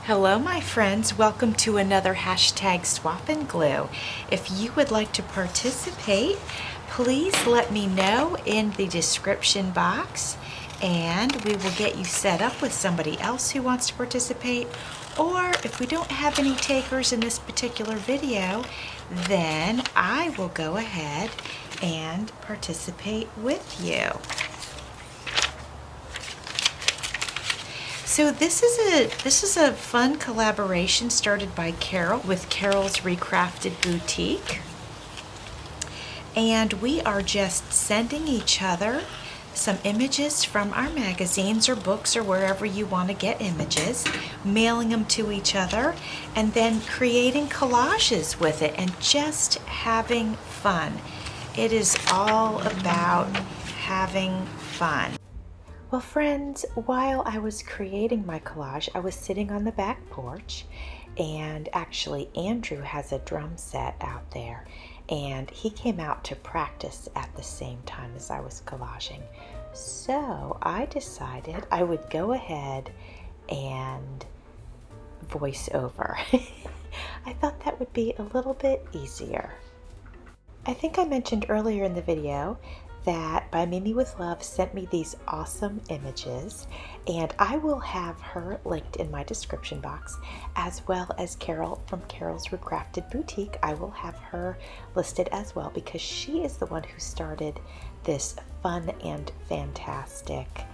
Hello my friends, welcome to another hashtag swap and glue. If you would like to participate, please let me know in the description box and we will get you set up with somebody else who wants to participate. Or if we don't have any takers in this particular video, then I will go ahead and participate with you. So this is a fun collaboration started by Carol with Carol's RecraftedBoutique. And we are just sending each other some images from our magazines or books or wherever you want to get images, mailing them to each other, and then creating collages with it and just having fun. It is all about having fun. Well, friends, while I was creating my collage, I was sitting on the back porch, and actually Andrew has a drum set out there, and he came out to practice at the same time as I was collaging. So I decided I would go ahead and voice over. I thought that would be a little bit easier. I think I mentioned earlier in the video that ByMimiWithLove sent me these awesome images, and I will have her linked in my description box, as well as Carol from Carol's RecraftedBoutique. I will have her listed as well because she is the one who started this fun and fantastic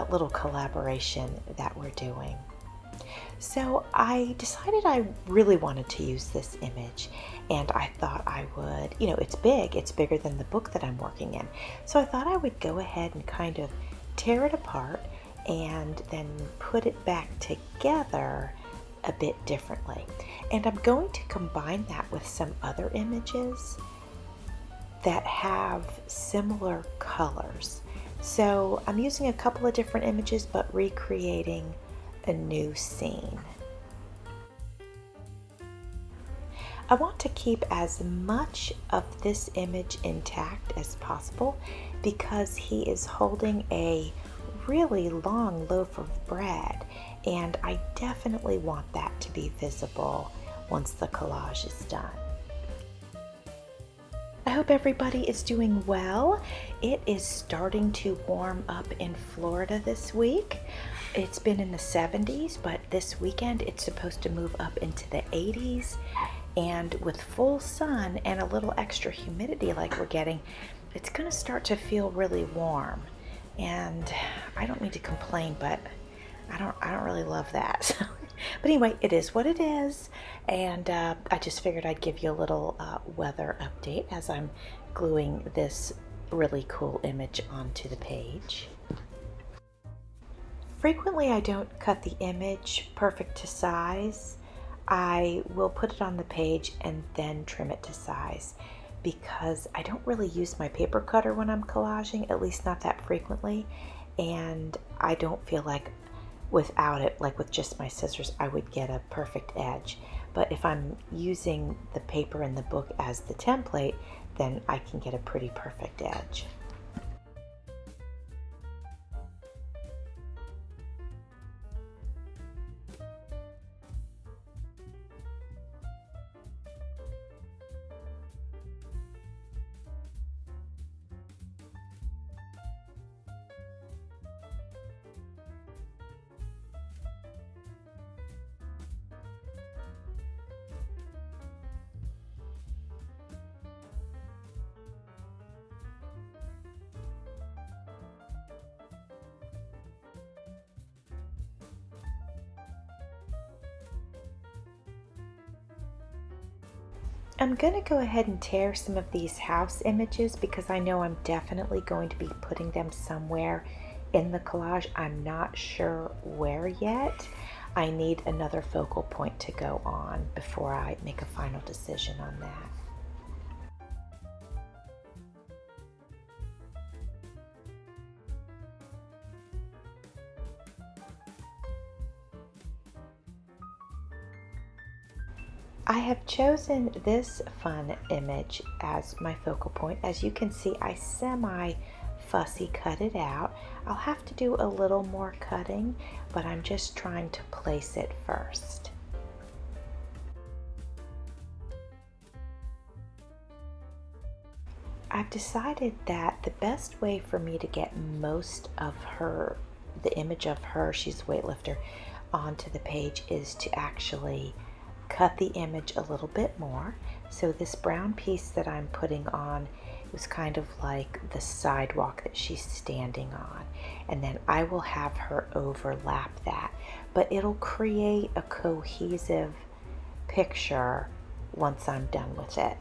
little collaboration that we're doing. So I decided I really wanted to use this image, and I thought I would, it's big, it's bigger than the book that I'm working in. So I thought I would go ahead and kind of tear it apart and then put it back together a bit differently. And I'm going to combine that with some other images that have similar colors. So I'm using a couple of different images but recreating a new scene. I want to keep as much of this image intact as possible because he is holding a really long loaf of bread, and I definitely want that to be visible once the collage is done. I hope everybody is doing well. It is starting to warm up in Florida this week. It's been in the 70s, but this weekend it's supposed to move up into the 80s. And with full sun and a little extra humidity like we're getting, it's going to start to feel really warm. And I don't mean to complain, but I don't really love that. But anyway, it is what it is, and I just figured I'd give you a little weather update as I'm gluing this really cool image onto the page. Frequently I don't cut the image perfect to size. I will put it on the page and then trim it to size because I don't really use my paper cutter when I'm collaging, at least not that frequently, and I don't feel like without it, like with just my scissors, I would get a perfect edge. But if I'm using the paper in the book as the template, then I can get a pretty perfect edge. I'm going to go ahead and tear some of these house images because I know I'm definitely going to be putting them somewhere in the collage. I'm not sure where yet. I need another focal point to go on before I make a final decision on that. I have chosen this fun image as my focal point. As you can see, I fussy cut it out. I'll have to do a little more cutting, but I'm just trying to place it first. I've decided that the best way for me to get most of her, the image of her, she's a weightlifter, onto the page is to actually cut the image a little bit more. So this brown piece that I'm putting on was kind of like the sidewalk that she's standing on, and then I will have her overlap that, but it'll create a cohesive picture once I'm done with it.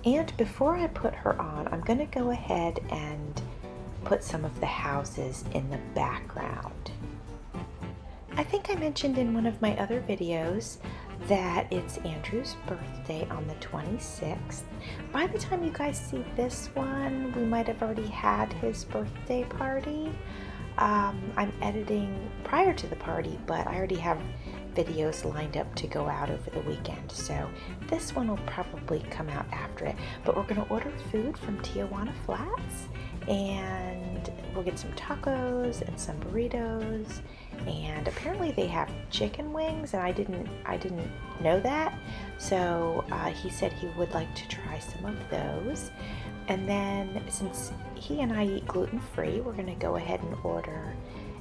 And before I put her on, I'm going to go ahead and put some of the houses in the background. I think I mentioned in one of my other videos that it's Andrew's birthday on the 26th. By the time you guys see this one, we might have already had his birthday party. I'm editing prior to the party, but I already have videos lined up to go out over the weekend, so this one will probably come out after it. But we're going to order food from Tijuana Flats, and we'll get some tacos and some burritos, and apparently they have chicken wings, and I didn't know that, so he said he would like to try some of those. And then since he and I eat gluten-free, we're going to go ahead and order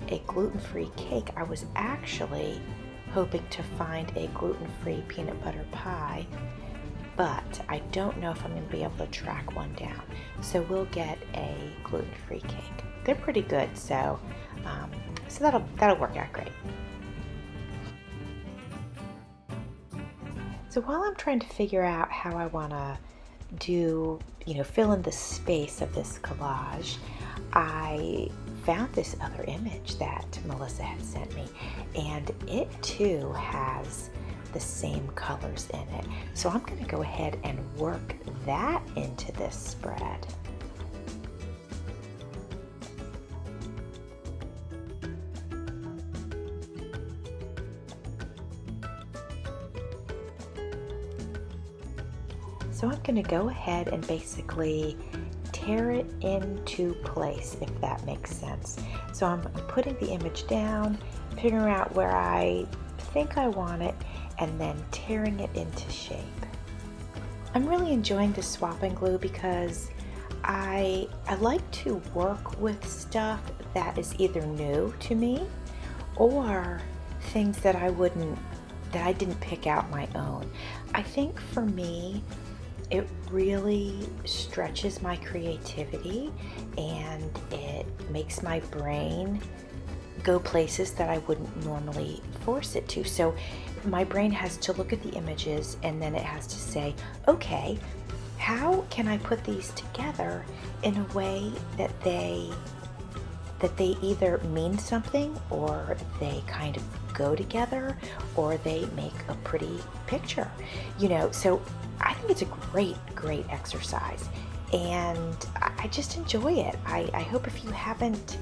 a gluten-free cake. I was actually hoping to find a gluten-free peanut butter pie, but I don't know if I'm going to be able to track one down. So we'll get a gluten-free cake. They're pretty good, so that'll work out great. So while I'm trying to figure out how I want to do, fill in the space of this collage, I found this other image that Melissa had sent me, and it too has the same colors in it. So I'm going to go ahead and work that into this spread. So I'm going to go ahead and basically tear it into place, if that makes sense. So I'm putting the image down, figuring out where I think I want it, and then tearing it into shape. I'm really enjoying the swap and glue because I like to work with stuff that is either new to me or things that I didn't pick out my own. I think for me, it really stretches my creativity, and it makes my brain go places that I wouldn't normally force it to. So my brain has to look at the images, and then it has to say, okay, how can I put these together in a way that they either mean something, or they kind of go together, or they make a pretty picture, so I think it's a great exercise, and I just enjoy it. I hope if you haven't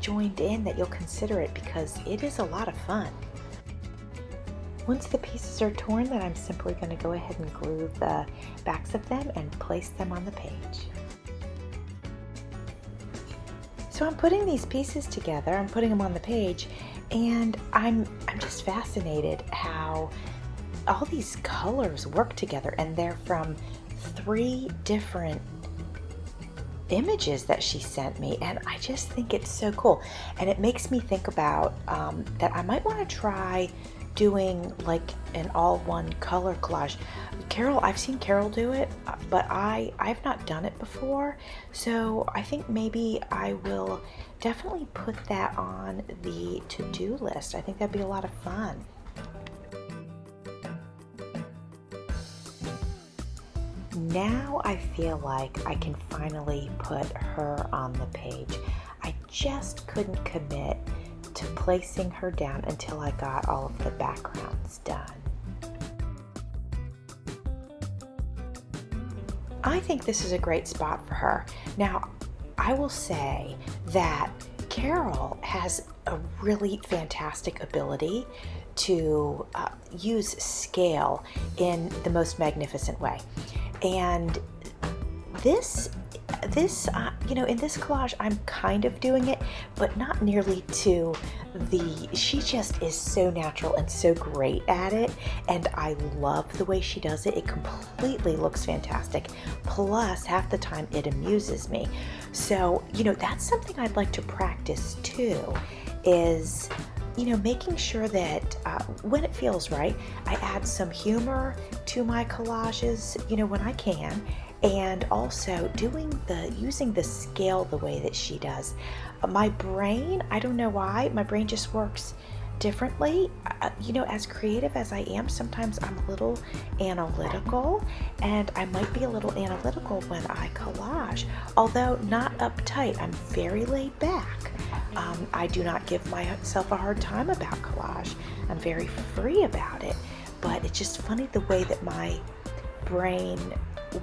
joined in that you'll consider it, because it is a lot of fun. Once the pieces are torn, then I'm simply going to go ahead and glue the backs of them and place them on the page. So I'm putting these pieces together, I'm putting them on the page, and I'm just fascinated how all these colors work together, and they're from 3 different images that she sent me, and I just think it's so cool. And it makes me think about that I might want to try doing like an all-one color collage. I've seen Carol do it, but I've not done it before, so I think maybe I will definitely put that on the to-do list. I think that'd be a lot of fun. Now I feel like I can finally put her on the page. I just couldn't commit to placing her down until I got all of the backgrounds done. I think this is a great spot for her. Now, I will say that Carol has a really fantastic ability to use scale in the most magnificent way. And this in this collage, I'm kind of doing it, but not nearly to she just is so natural and so great at it, and I love the way she does it. It completely looks fantastic. Plus, half the time it amuses me. So, that's something I'd like to practice too, is making sure that when it feels right, I add some humor to my collages, when I can, and also using the scale the way that she does. My brain, I don't know why, my brain just works differently. As creative as I am, sometimes I'm a little analytical, and I might be a little analytical when I collage, although not uptight. I'm very laid back. I do not give myself a hard time about collage. I'm very free about it, but it's just funny the way that my brain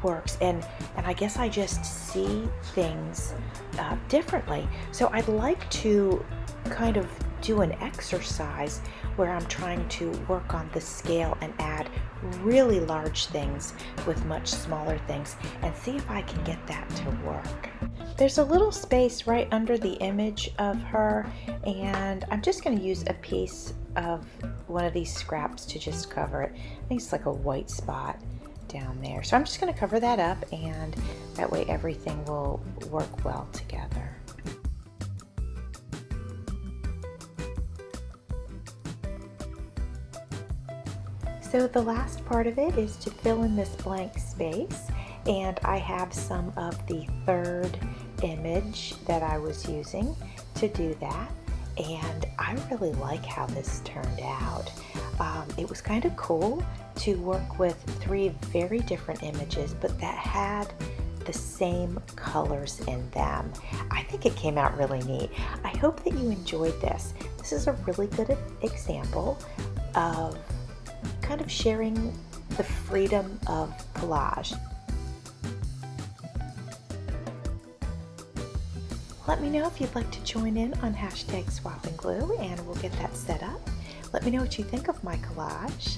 works, and I guess I just see things differently. So I'd like to kind of do an exercise where I'm trying to work on the scale and add really large things with much smaller things, and see if I can get that to work. There's a little space right under the image of her, and I'm just going to use a piece of one of these scraps to just cover it. I think it's like a white spot down there. So I'm just going to cover that up, and that way everything will work well together. So the last part of it is to fill in this blank space, and I have some of the third image that I was using to do that, and I really like how this turned out. It was kind of cool to work with 3 very different images, but that had the same colors in them. I think it came out really neat. I hope that you enjoyed this. This is a really good example of kind of sharing the freedom of collage. Let me know if you'd like to join in on #swapandglue, and we'll get that set up. Let me know what you think of my collage,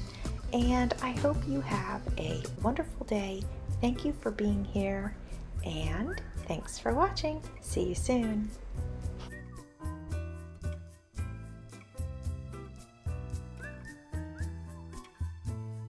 and I hope you have a wonderful day. Thank you for being here, and thanks for watching. See you soon.